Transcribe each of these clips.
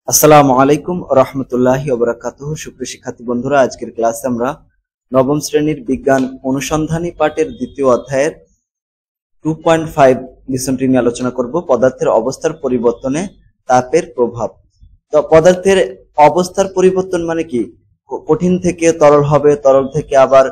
আসসালামু আলাইকুম রহমতুল্লাহি ওয়া বারাকাতুহু। সুপ্রিয় শিক্ষার্থী বন্ধুরা, আজকের ক্লাসে আমরা নবম শ্রেণীর বিজ্ঞান অনুসন্ধানী পাঠের দ্বিতীয় অধ্যায়ের 2.5 লিসনটি নিয়ে আলোচনা করব। পদার্থের অবস্থার পরিবর্তনে তাপের প্রভাব। তো পদার্থের অবস্থার পরিবর্তন মানে কি? কঠিন থেকে তরল হবে, তরল থেকে আবার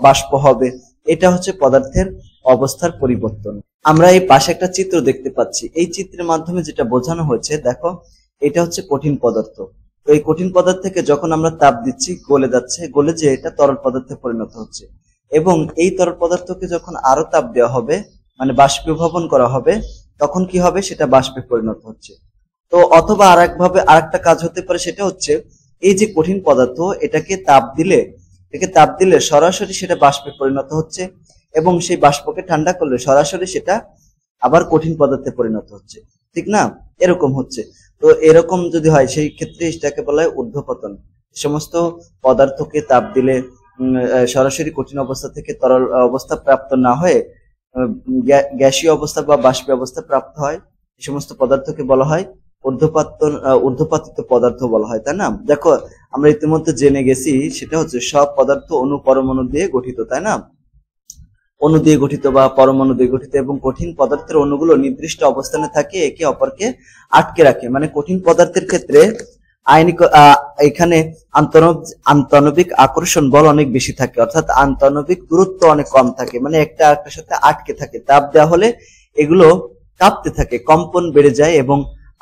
বাষ্প হবে। এটা হচ্ছে পদার্থের অবস্থার পরিবর্তন। আমরা এই পাশে একটা চিত্র দেখতে পাচ্ছি। এই চিত্রের মাধ্যমে যেটা বোঝানো হয়েছে, দেখো এটা হচ্ছে কঠিন পদার্থ। তো এই কঠিন পদার্থ থেকে যখন আমরা তাপ দিচ্ছি গলে যাচ্ছে, গলে যে এটা তরল পদার্থে পরিণত হচ্ছে, এবং এই তরল পদার্থকে যখন আরো তাপ দেওয়া হবে, মানে বাষ্পীভবন করা হবে, তখন কি হবে? সেটা বাষ্পে পরিণত হচ্ছে। তো অথবা আরেকটা কাজ হতে পারে, সেটা হচ্ছে এই যে কঠিন পদার্থ, এটাকে তাপ দিলে সরাসরি সেটা বাষ্পে পরিণত হচ্ছে, এবং সেই বাষ্পকে ঠান্ডা করলে সরাসরি সেটা আবার কঠিন পদার্থে পরিণত হচ্ছে, ঠিক না? এরকম হচ্ছে। তো এরকম যদি হয়, সেই ক্ষেত্রে এটাকে বলা হয় ঊর্ধ্বপতন। সমস্ত পদার্থকে তাপ দিলে সরাসরি কঠিন অবস্থা থেকে তরল অবস্থা প্রাপ্ত না হয়ে গ্যাসীয় অবস্থা বা বাষ্পীয় অবস্থা প্রাপ্ত হয়, এই সমস্ত পদার্থকে বলা হয় ঊর্ধ্বপাতিত পদার্থ বলা হয়, তাই না? দেখো, আমরা ইতিমধ্যে জেনে গেছি, সেটা হচ্ছে সব পদার্থ অণু পরমাণু দিয়ে গঠিত, তাই না? অণু দিয়ে গঠিত বা পরমাণু দিয়ে গঠিত, এবং কঠিন পদার্থের অণুগুলো নির্দিষ্ট অবস্থানে থাকে, একে অপরকে আটকে রাখে। মানে কঠিন পদার্থের ক্ষেত্রে এখানে আন্তঃনবিক আকর্ষণ বল অনেক বেশি থাকে, অর্থাৎ আন্তঃনবিক দূরত্ব অনেক কম থাকে, মানে একটা আরেকটার সাথে আটকে থাকে। তাপ দেওয়া হলে এগুলো কাঁপতে থাকে, কম্পন বেড়ে যায়, এবং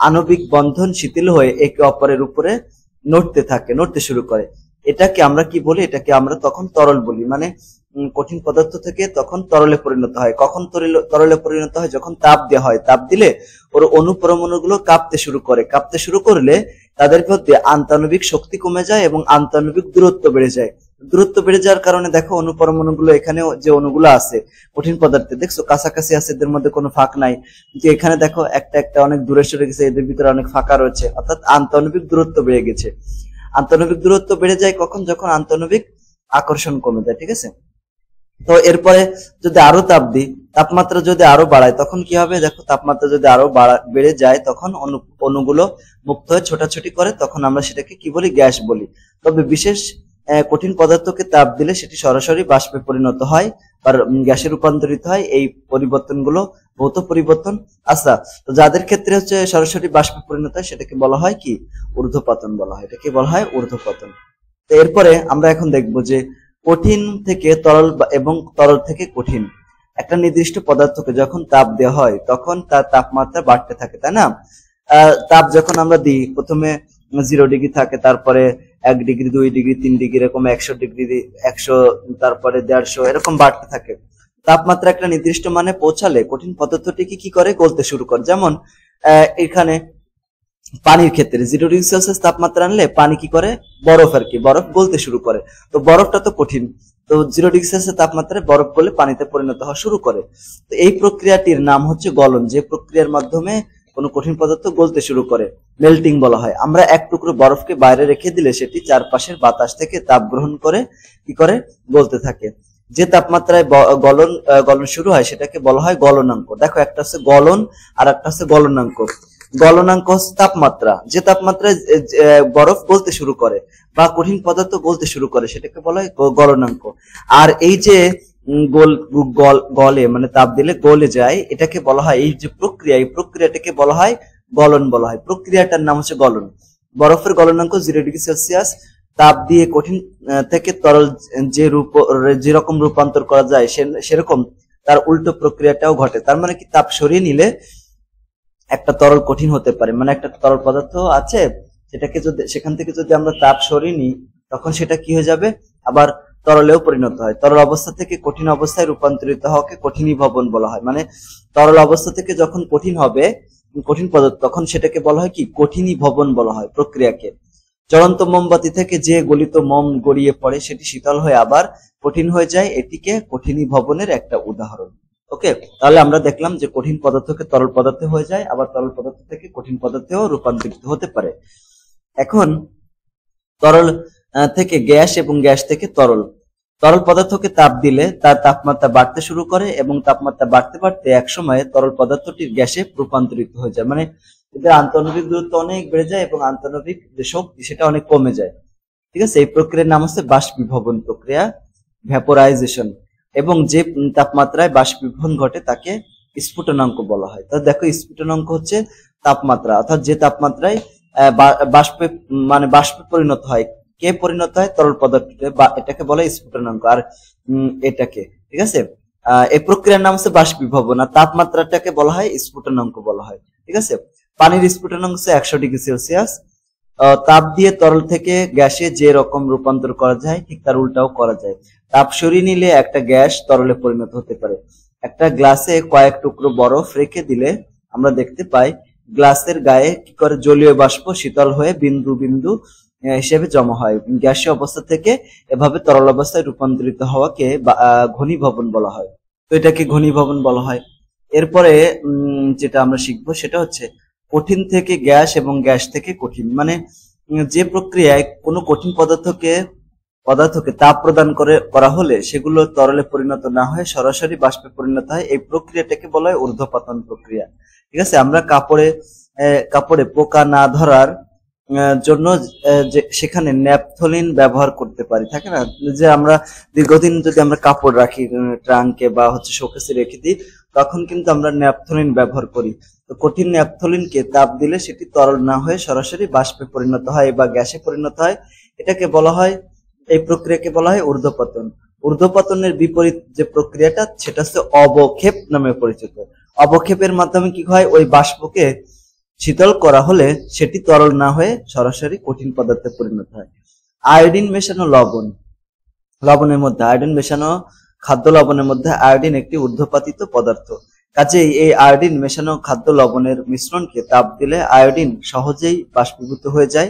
আণবিক বন্ধন শিথিল হয়ে একে অপরের উপরে নড়তে শুরু করে। এটাকে আমরা কি বলি? এটাকে আমরা তখন তরল বলি। মানে কঠিন পদার্থ থেকে তখন তরলে পরিণত হয়। কখন তরলে পরিণত হয়? যখন তাপ দেওয়া হয়। তাপ দিলে ওর অণু পরমাণুগুলো কাঁপতে শুরু করলে তাদের মধ্যে আন্তঃনবিক শক্তি কমে যায় এবং আন্তঃনবিক দূরত্ব বেড়ে যায়। দূরত্ব বেড়ে যাওয়ার কারণে দেখো অণু পরমাণুগুলো, এখানে যে অণুগুলো আছে কঠিন পদার্থে, দেখছো কাছাকাছি আছে, এদের মধ্যে কোনো ফাঁক নাই। যে এখানে দেখো একটা অনেক দূরে সরে গেছে, এদের ভিতরে অনেক ফাঁকা রয়েছে, অর্থাৎ আন্তঃনবিক দূরত্ব বেড়ে গেছে। আন্তঃনবিক দূরত্ব বেড়ে যায় কখন? যখন আন্তঃনবিক আকর্ষণ কমে যায়, ঠিক আছে? তো এরপরে যদি আরো তাপ দিই, তাপমাত্রা যদি আরো বাড়ায়, তখন কি হবে? দেখো, তাপমাত্রা যদি আরো বেড়ে যায়, তখন অণুগুলো মুক্ত হয়ে ছোটাছুটি করে, তখন আমরা সেটাকে কি বলি? গ্যাস বলি। তবে বিশেষ কঠিন পদার্থকে তাপ দিলে সেটি সরাসরি বাষ্পে পরিণত হয় বা গ্যাসে রূপান্তরিত হয়। এই পরিবর্তনগুলো ভৌত পরিবর্তন। আচ্ছা, তো যাদের ক্ষেত্রে হচ্ছে সরাসরি বাষ্পে পরিণত হয়, সেটাকে বলা হয় কি? ঊর্ধ্বপতন বলা হয়। এটাকে বলা হয় ঊর্ধ্বপতন। তো এরপরে আমরা এখন দেখবো যে কঠিন থেকে তরল এবং তরল থেকে কঠিন একটা নির্দিষ্ট পদার্থকে যখন তাপ দেওয়া হয়, তখন তার তাপমাত্রা বাড়তে থাকে, তাই না? তাপ যখন আমরা দিই, প্রথমে 0 ডিগ্রি থাকে, তারপরে 1 ডিগ্রি, 2 ডিগ্রি, 3 ডিগ্রি, এরকম 100 ডিগ্রি, 100, তারপরে 150, এরকম বাড়তে থাকে। তাপমাত্রা একটা নির্দিষ্ট মানে পৌঁছালে কঠিন পদার্থটিকে কি করে? গলতে শুরু করে। যেমন এখানে পানির ক্ষেত্রে 0 ডিগ্রি সেলসিয়াস তাপমাত্রা আনলে পানি কি করে? বরফ গলতে শুরু করে। তো বরফটা তো কঠিন, তো 0 ডিগ্রি সেলসিয়াস তাপমাত্রায় বরফ গলে পানিতে পরিণত হওয়া শুরু করে। তো এই প্রক্রিয়াটির নাম হচ্ছে গলন। যে প্রক্রিয়ার মাধ্যমে কোনো কঠিন পদার্থ গলতে শুরু করে, মেল্টিং বলা হয়। আমরা এক টুকরো বরফকে বাইরে রেখে দিলে সেটি চারপাশের বাতাস থেকে তাপ গ্রহণ করে কি করে? গলতে থাকে। যে তাপমাত্রায় গলন শুরু হয় সেটাকে বলা হয় গলনাঙ্ক। দেখো, একটা হচ্ছে গলন আর একটা হচ্ছে গলনাঙ্ক। গলনাঙ্ক হচ্ছে তাপমাত্রা, যে তাপমাত্রায় বরফ গলতে শুরু করে বা কঠিন পদার্থ গলতে শুরু করে, সেটাকে বলা হয় গলনাঙ্ক। আর এই যে গলে, মানে তাপ দিলে গলে যায়, এটাকে বলা হয়, এই যে প্রক্রিয়া, এই প্রক্রিয়াটাকে বলা হয় গলন বলা হয়। প্রক্রিয়াটার নাম হচ্ছে গলন। বরফের গলনাঙ্ক 0 ডিগ্রি সেলসিয়াস। তাপ দিয়ে কঠিন থেকে তরল যেরকম রূপান্তর করা যায়, সেরকম তার উল্টো প্রক্রিয়াটাও ঘটে। তার মানে কি? তাপ সরিয়ে নিলে একটা তরল কঠিন হতে পারে, মানে একটা তরল পদার্থ আছে, সেখান থেকে যদি আমরা তাপ সরিয়ে নিই, তখন সেটা কি হয়ে যাবে? আবার তরলেও পরিণত হয়। তরল অবস্থা থেকে কঠিন অবস্থায় রূপান্তরিত হওয়াকে কঠিনীভবন বলা হয়। মানে তরল অবস্থা থেকে যখন কঠিন হবে কঠিন পদার্থ, তখন সেটাকে বলা হয় কি? কঠিনীভবন বলা হয় প্রক্রিয়াকে। জ্বলন্ত মোমবাতি থেকে যে গলিত মোম গড়িয়ে পড়ে, সেটি শীতল হয়ে আবার কঠিন হয়ে যায়, এটিকে কঠিনীভবনের একটা উদাহরণ। ওকে, তাহলে আমরা দেখলাম যে কঠিন পদার্থকে তরল পদার্থে হয়ে যায়, আবার তরল পদার্থ থেকে কঠিন পদার্থেও রূপান্তরিত হতে পারে। এখন তরল থেকে গ্যাস এবং গ্যাস থেকে তরল পদার্থকে তাপ দিলে তার তাপমাত্রা বাড়তে শুরু করে, এবং তাপমাত্রা বাড়তে বাড়তে এক সময়ে তরল পদার্থটির গ্যাসে রূপান্তরিত হয়ে যায়। মানে এদের আন্তঃনবিক দূরত্ব অনেক বেড়ে যায় এবং আন্তঃনবিক যে শক্তি সেটা অনেক কমে যায়। ঠিক আছে, এই প্রক্রিয়ার নাম হচ্ছে বাষ্পীভবন প্রক্রিয়া, ভ্যাপোরাইজেশন। এবং যে তাপমাত্রায় বাষ্পীভবন ঘটে তাকে স্ফুটনাঙ্ক বলা হয়। তো দেখো, স্ফুটনাঙ্ক হচ্ছে তাপমাত্রা, অর্থাৎ যে তাপমাত্রায় বাষ্পে মানে বাষ্পে পরিণত হয়। কে পরিণত হয়? তরল পদার্থে, বা এটাকে বলে স্ফুটনাঙ্ক। আর এটাকে, ঠিক আছে, এই প্রক্রিয়ার নাম হচ্ছে বাষ্পীভবন, আর তাপমাত্রাটাকে বলা হয় স্ফুটনাঙ্ক বলা হয়। ঠিক আছে, পানির স্ফুটনাঙ্ক হচ্ছে 100 ডিগ্রি সেলসিয়াস। তাপ দিয়ে তরল থেকে গ্যাসে যে রকম রূপান্তর করা যায় ঠিক তার উল্টাও করা যায়। তাপ সরিয়ে নিলে একটা গ্যাস তরলে পরিণত হতে পারে। একটা গ্লাসে কয়েক টুকরো বরফ রেখে দিলে আমরা দেখতে পাই গ্লাসের গায়ে কি করে জলীয় বাষ্প শীতল হয়ে বিন্দু বিন্দু হিসেবে জমা হয়। গ্যাসীয় অবস্থা থেকে এভাবে তরল অবস্থায় রূপান্তরিত হওয়াকে ঘনীভবন বলা হয়। তো এটাকে ঘনীভবন বলা হয়। এরপরে যেটা আমরা শিখবো সেটা হচ্ছে কঠিন থেকে গ্যাস এবং গ্যাস থেকে কঠিন। মানে যে প্রক্রিয়ায় কোনো কঠিন পদার্থকে তাপ প্রদান করা হলে সেগুলো তরলে পরিণত না হয়ে সরাসরি বাষ্পে পরিণত হয়, এই প্রক্রিয়াটাকে বলা হয় ঊর্ধ্বপতন প্রক্রিয়া। ঠিক আছে, আমরা কাপড়ে পোকা না ধরার জন্য যে সেখানে ন্যাপথলিন ব্যবহার করতে পারি, থাকে না, যে আমরা দীর্ঘদিন যদি আমরা কাপড় রাখি ট্রাঙ্কে বা হচ্ছে শোকেসে রেখে দিই, তখন কিন্তু আমরা ন্যাপথলিন ব্যবহার করি। তো কঠিন ন্যাপথলিনকে তাপ দিলে সেটি তরল না হয়ে সরাসরি বাষ্পে পরিণত হয় বা গ্যাসে পরিণত হয়। এটাকে বলা হয়, এই প্রক্রিয়াকে বলা হয় ঊর্ধ্বপতন। ঊর্ধ্বপতনের বিপরীত যে প্রক্রিয়াটা সেটা হচ্ছে অবক্ষেপ নামে পরিচিত। অবক্ষেপের মাধ্যমে কি হয়, ওই বাষ্পকে শীতল করা হলে সেটি তরল না হয়ে সরাসরি কঠিন পদার্থে পরিণত হয়। আয়োডিন মেশানো লবণের মধ্যে আয়োডিন মেশানো খাদ্য লবণের মধ্যে আয়োডিন একটি ঊর্ধ্বপাতিত পদার্থ। কাজেই এই আয়োডিন মেশানো খাদ্য লবণের মিশ্রণকে তাপ দিলে আয়োডিন সহজেই বাষ্পীভূত হয়ে যায়।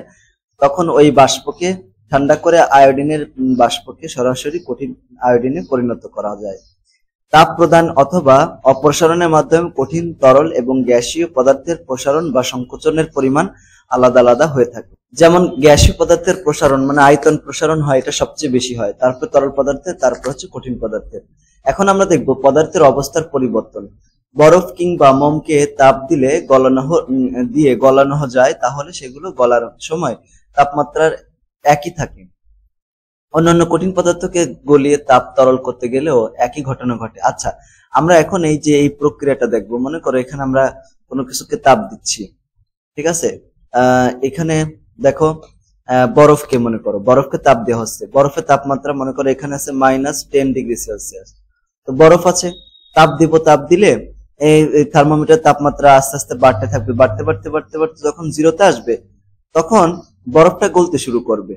তখন ওই বাষ্পকে ঠান্ডা করে আয়োডিনের বাষ্পকে সরাসরি কঠিন আয়োডিনে পরিণত করা যায়। তাপ প্রদান অথবা অপসারণের মাধ্যমে কঠিন, তরল এবং গ্যাসীয় পদার্থের প্রসারণ বা সংকোচনের পরিমাণ আলাদা আলাদা হয়ে থাকে। যেমন গ্যাসীয় পদার্থের প্রসারণ মানে আয়তন প্রসারণ হয়, এটা সবচেয়ে বেশি হয়, তারপর তরল পদার্থের, তারপর হচ্ছে কঠিন পদার্থের। এখন আমরা দেখব পদার্থের অবস্থার পরিবর্তন। বরফ কিংবা মোমকে তাপ দিলে গলানো যায়, তাহলে সেগুলো গলার সময় তাপমাত্রার একই থাকে। অন্যান্য কঠিন পদার্থকে গলিয়ে তাপ তরল করতে গেলেও একই ঘটনা ঘটে। আচ্ছা, আমরা এখন এই প্রক্রিয়াটা দেখবো। মনে করো এখানে আমরা কোনো কিছুকে তাপ দিচ্ছি, ঠিক আছে, এখানে দেখো বরফকে মনে করো, বরফকে তাপ দেওয়া হচ্ছে। বরফের তাপমাত্রা মনে করো এখানে আছে -10 ডিগ্রি সেলসিয়াস। তো বরফ আছে, তাপ দিলে এই থার্মোমিটার তাপমাত্রা আস্তে আস্তে বাড়তে থাকবে, বাড়তে যখন জিরোতে আসবে তখন বরফটা গলতে শুরু করবে।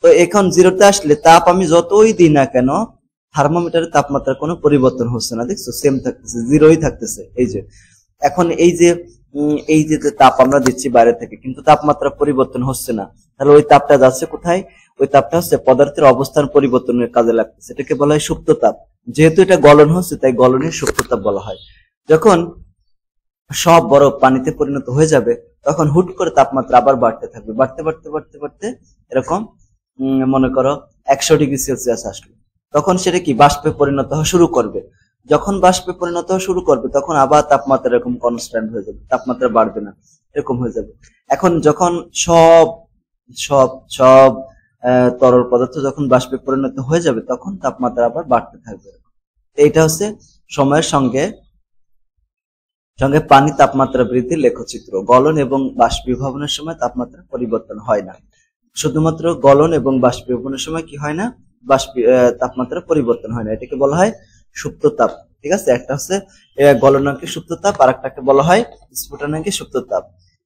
তো এখন জিরোতে আসলে তাপ আমি যতই দিই না কেন থার্মোমিটারের তাপমাত্রার কোনো পরিবর্তন হচ্ছে না, দেখছো, সেম থাকতেছে, জিরোই থাকতেছে। এখন এই যে তাপ আমরা দিচ্ছি বাইরে থেকে, কিন্তু তাপমাত্রা পরিবর্তন হচ্ছে না, তাহলে ওই তাপটা যাচ্ছে কোথায়? ওই তাপটা হচ্ছে পদার্থের অবস্থান পরিবর্তনের কাজে লাগতেছে, এটাকে বলা হয় সুপ্ত তাপ। যেহেতু এটা গলন হচ্ছে তাই গলনের সুপ্ত তাপ বলা হয়। যখন সব বরফ পানিতে পরিণত হয়ে যাবে তখন হুট করে তাপমাত্রা আবার বাড়তে থাকবে, বাড়তে এরকম মনে করো 100 ডিগ্রি সেলসিয়াস আসলো, তখন সেটা কি বাষ্পে পরিণত হওয়া শুরু করবে। যখন বাষ্পে পরিণত হওয়া শুরু করবে তখন আবার তাপমাত্রা এরকম কনস্ট্যান্ট হয়ে যাবে, তাপমাত্রা বাড়বে না, এরকম হয়ে যাবে। এখন যখন সব সব সব তরল পদার্থ যখন বাষ্পে পরিণত হয়ে যাবে তখন তাপমাত্রা আবার বাড়তে থাকবে। এইটা হচ্ছে সময়ের সঙ্গে পানি তাপমাত্রা বৃদ্ধির লেখচিত্র। গলন এবং বাষ্পীভবনের সময় তাপমাত্রা পরিবর্তন হয় না, শুধুমাত্র গলন এবং বাষ্পীভবনের সময় কি হয় না, তাপমাত্রা পরিবর্তন হয় না, এটাকে বলা হয় সুপ্ত তাপ। ঠিক আছে, একটা হচ্ছে গলনাঙ্কে সুপ্ত তাপ, আর একটাকে বলা হয় স্ফুটনাঙ্কে সুপ্ত তাপ।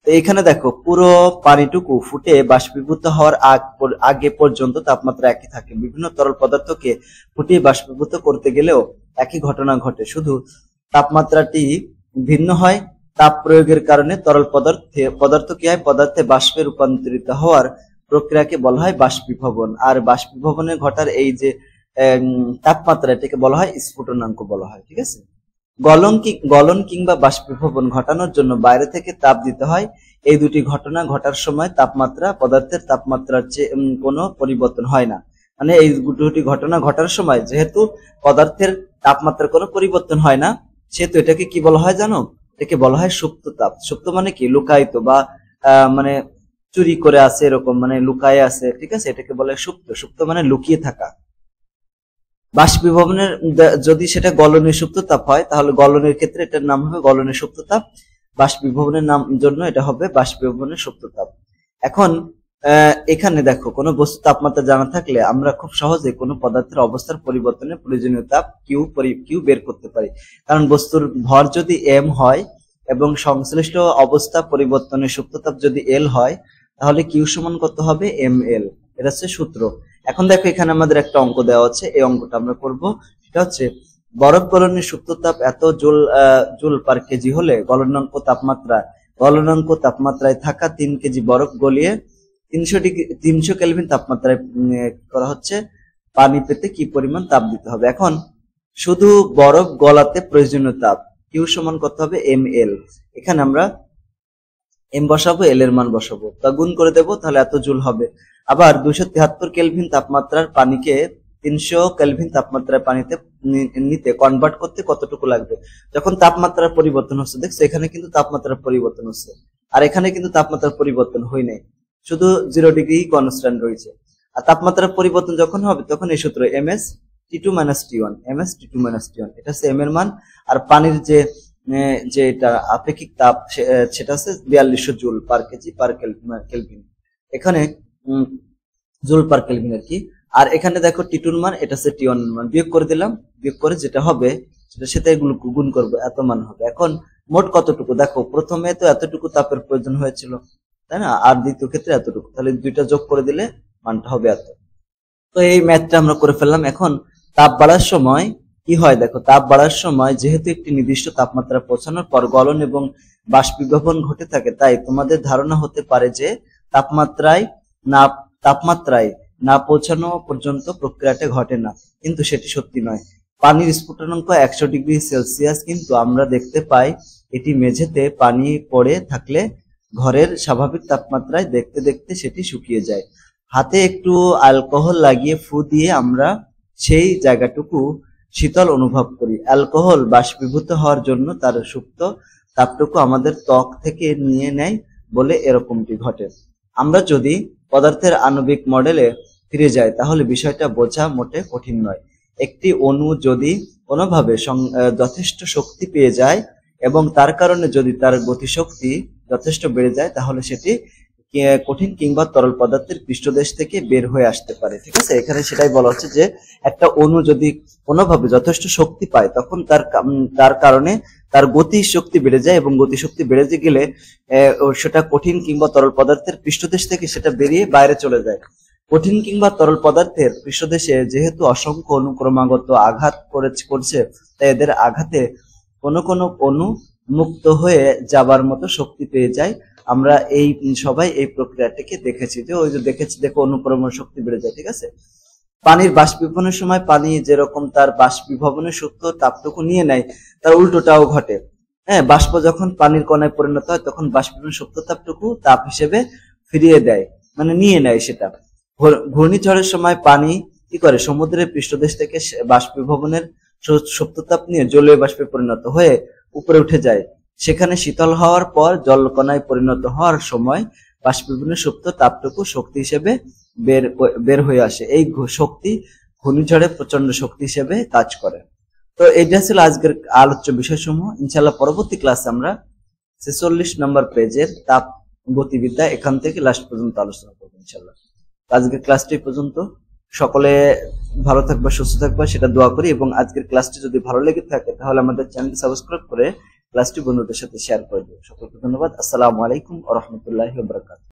তো এখানে দেখো পুরো পানিটুকু ফুটে বাষ্পীভূত হওয়ার আগে পর্যন্ত তাপমাত্রা একই থাকে। বিভিন্ন তরল পদার্থকে ফুটিয়ে বাষ্পীভূত করতে গেলেও একই ঘটনা ঘটে, শুধু তাপমাত্রাটি ভিন্ন হয়। তাপ প্রয়োগের কারণে তরল পদার্থ কি হয়, পদার্থে বাষ্পে রূপান্তরিত হওয়ার প্রক্রিয়াকে বলা হয় বাষ্পীভবন। আর বাষ্পীভবনে ঘটার এই যে তাপমাত্রা, এটাকে বলা হয় স্ফুটনাঙ্ক বলা হয়। ঠিক আছে, গলন কিংবা বাষ্পীভবন ঘটানোর জন্য বাইরে থেকে তাপ দিতে হয়। এই দুটি ঘটনা ঘটার সময় পদার্থের তাপমাত্রার চেয়ে কোনো পরিবর্তন হয় না। মানে এই দুটি ঘটনা ঘটার সময় যেহেতু পদার্থের তাপমাত্রার কোনো পরিবর্তন হয় না, সেহেতু এটাকে কি বলা হয় জানো, এটাকে বলা হয় সুপ্ত তাপ। সুপ্ত মানে কি? লুকায়িত বা মানে চুরি করে আছে এরকম, মানে লুকায়ে আছে, ঠিক আছে, এটাকে বলে সুপ্ত। সুপ্ত মানে লুকিয়ে থাকা। বাষ্পীভবনের যদি সেটা গলনের সুপ্ত তাপ হয় তাহলে গলনের ক্ষেত্রে এটার নাম হবে গলনের সুপ্ত তাপ, বাষ্পীভবনের নাম জন্য এটা হবে বাষ্পীভবনের সুপ্ত তাপ। এখন এখানে দেখো, কোনো বস্তু তাপমাত্রা জানা থাকলে আমরা খুব সহজে কোনো পদার্থের অবস্থার পরিবর্তনের প্রয়োজনীয় তাপ কিউ বের করতে পারি। কারণ বস্তুর ভর যদি এম হয় এবং সংশ্লিষ্ট অবস্থা পরিবর্তনের সুপ্ত তাপ যদি এল হয় তাহলে কিউ সমান কত হবে? M L. এটা হচ্ছে সূত্র। এখন দেখো, এখানে আমাদের একটা অঙ্ক দেওয়া আছে, এই অঙ্কটা আমরা করব। সেটা হচ্ছে বরফ গলনের সুপ্ত তাপ এত জুল পার কেজি হলে গলনাঙ্ক তাপমাত্রায় থাকা 3 কেজি বরফ গলিয়ে 300 কেলভিন তাপমাত্রায় করা হচ্ছে পানি পেতে কি পরিমাণ তাপ দিতে হবে। এখন শুধু বরফ গলাতে প্রয়োজনীয় তাপ কিউ সমান কত হবে? M L. এখানে আমরা এম বসাবো, এল এর মান বসাবো, তা গুণ করে দেবো, তাহলে এত জুল হবে। আবার 273 কেলভিন তাপমাত্রার পানিকে 300 কেলভিন তাপমাত্রার পানিতে নিতে কনভার্ট করতে কতটুকু লাগবে? যখন তাপমাত্রার পরিবর্তন হচ্ছে, দেখছো এখানে কিন্তু তাপমাত্রার পরিবর্তন হচ্ছে, আর এখানে কিন্তু তাপমাত্রার পরিবর্তন হয় নাই, শুধু 0 ডিগ্রি কনস্ট্যান্ট রয়েছে। আর তাপমাত্রার পরিবর্তন যখন হবে তখন এই সূত্র ms T2 - T1, এটা হচ্ছে m এর মান। আর পানির যে এটা আপেক্ষিক তাপ সেটা হচ্ছে 4200 joule per KG per kelvin, এখানে জুল পার কেলভিন আর কি। আর এখানে দেখো টি2 মান, এটা হচ্ছে টি1 মান, বিয়োগ করে দিলাম, বিয়োগ করে যেটা হবে সেটার সাথে এগুলো গুণ করবো, এত মান হবে। এখন মোট কতটুকু? দেখো প্রথমে তো এতটুকু তাপের প্রয়োজন হয়েছিল, তাই না, আর দ্বিতীয় ক্ষেত্রে এতটুকু, তাহলে দুইটা যোগ করে দিলে মানটা হবে এত। তো এই ম্যাথটা আমরা করে ফেললাম। এখন তাপ বাড়ার সময় কি হয় দেখো, তাপ বাড়ার সময় যেহেতু একটি নির্দিষ্ট তাপমাত্রা পৌঁছানোর পর গলন এবং বাষ্পীভবন ঘটে থাকে, তাই তোমাদের ধারণা হতে পারে যে তাপমাত্রায় না পৌঁছানো পর্যন্ত প্রক্রিয়াটা ঘটে না, কিন্তু সেটি সত্যি নয়। পানির স্ফুটনাঙ্ক 100 ডিগ্রি সেলসিয়াস, কিন্তু আমরা দেখতে পাই এটি মেঝেতে পানি পড়ে থাকলে ঘরের স্বাভাবিক তাপমাত্রায় দেখতে দেখতে সেটি শুকিয়ে যায়। হাতে একটু অ্যালকোহল লাগিয়ে ফু দিয়ে আমরা সেই জায়গাটুকু শীতল অনুভব করি। অ্যালকোহল বাষ্পীভূত হওয়ার জন্য তার সুপ্ত তাপটুকু আমাদের ত্বক থেকে নিয়ে নেয় বলে এরকমটি ঘটে। আমরা যদি পদার্থের আণবিক মডেলে ফিরে যাই তাহলে বিষয়টা বোঝা মোটে কঠিন নয়। একটি অণু যদি কোনোভাবে যথেষ্ট শক্তি পেয়ে যায় এবং তার কারণে যদি তার গতিশক্তি যথেষ্ট বেড়ে যায় তাহলে সেটি কঠিন কিংবা তরল পদার্থের পৃষ্ঠদেশ থেকে বের হয়ে আসতে পারে, ঠিক আছে। এখানে সেটাই বলা হচ্ছে যে একটা অণু যদি কোনোভাবে যথেষ্ট শক্তি পায় তখন তার কারণে তার গতি শক্তি বেড়ে যায় এবং গতিশক্তি বেড়ে গেলে সেটা কঠিন কিংবা তরল পদার্থের পৃষ্ঠদেশ থেকে সেটা বেরিয়ে বাইরে চলে যায়। কঠিন কিংবা তরল পদার্থের পৃষ্ঠদেশে যেহেতু অসংখ্য অণু ক্রমাগত আঘাত করছে, তাই এদের আঘাতে কোনো কোনো অণু মুক্ত হয়ে যাবার মতো শক্তি পেয়ে যায়। আমরা সবাই এই প্রক্রিয়াটিকে দেখেছি, যে ওই যে দেখেছি, দেখো অনুক্রমণ শক্তি বেড়ে যায়, ঠিক আছে। পানির বাষ্পীভবনের সময় পানি যেরকম তার বাষ্পীভবনের সুপ্ত তাপটুকু নিয়ে নেয়, তার উল্টোটাও ঘটে। হ্যাঁ, বাষ্প যখন পানির কণায় পরিণত হয় তখন বাষ্পীভবনের সুপ্ত তাপটুকু তাপ হিসেবে ফিরিয়ে দেয়, মানে নিয়ে নেয় সেটা। ঘূর্ণিঝড়ের সময় পানি কি করে? সমুদ্রের পৃষ্ঠদেশ থেকে বাষ্পীভবনের সুপ্ত তাপ নিয়ে জলীয় বাষ্পে পরিণত হয়ে উপরে উঠে যায়। সেখানে শীতল হওয়ার পর জলকণায় পরিণত হওয়ার সময় বাষ্পীভবনের সুপ্ত তাপটুকু শক্তি হিসেবে বের হয়ে আসে। এই শক্তি ঘূর্ণিঝড়ে প্রচন্ড শক্তি হিসেবে কাজ করে। তো এটা ছিল আজকের আলোচ্য বিষয়সমূহ। ইনশাআল্লাহ পরবর্তী ক্লাসে আমরা 46 নম্বর পেজের তাপ গতিবিদ্যা এখান থেকে লাস্ট পর্যন্ত আলোচনা করবো ইনশাআল্লাহ। আজকের ক্লাসটি পর্যন্ত, সকলে ভালো থাকবে, সুস্থ থাকবে সেটা দোয়া করি। এবং আজকের ক্লাসটি যদি ভালো লেগে থাকে তাহলে আমাদের চ্যানেলটি সাবস্ক্রাইব করে ক্লাসটি বন্ধুদের সাথে শেয়ার করে দিও। সকলকে ধন্যবাদ। আসসালামু আলাইকুম ওয়া রাহমাতুল্লাহি ওয়া বারাকাতুহু।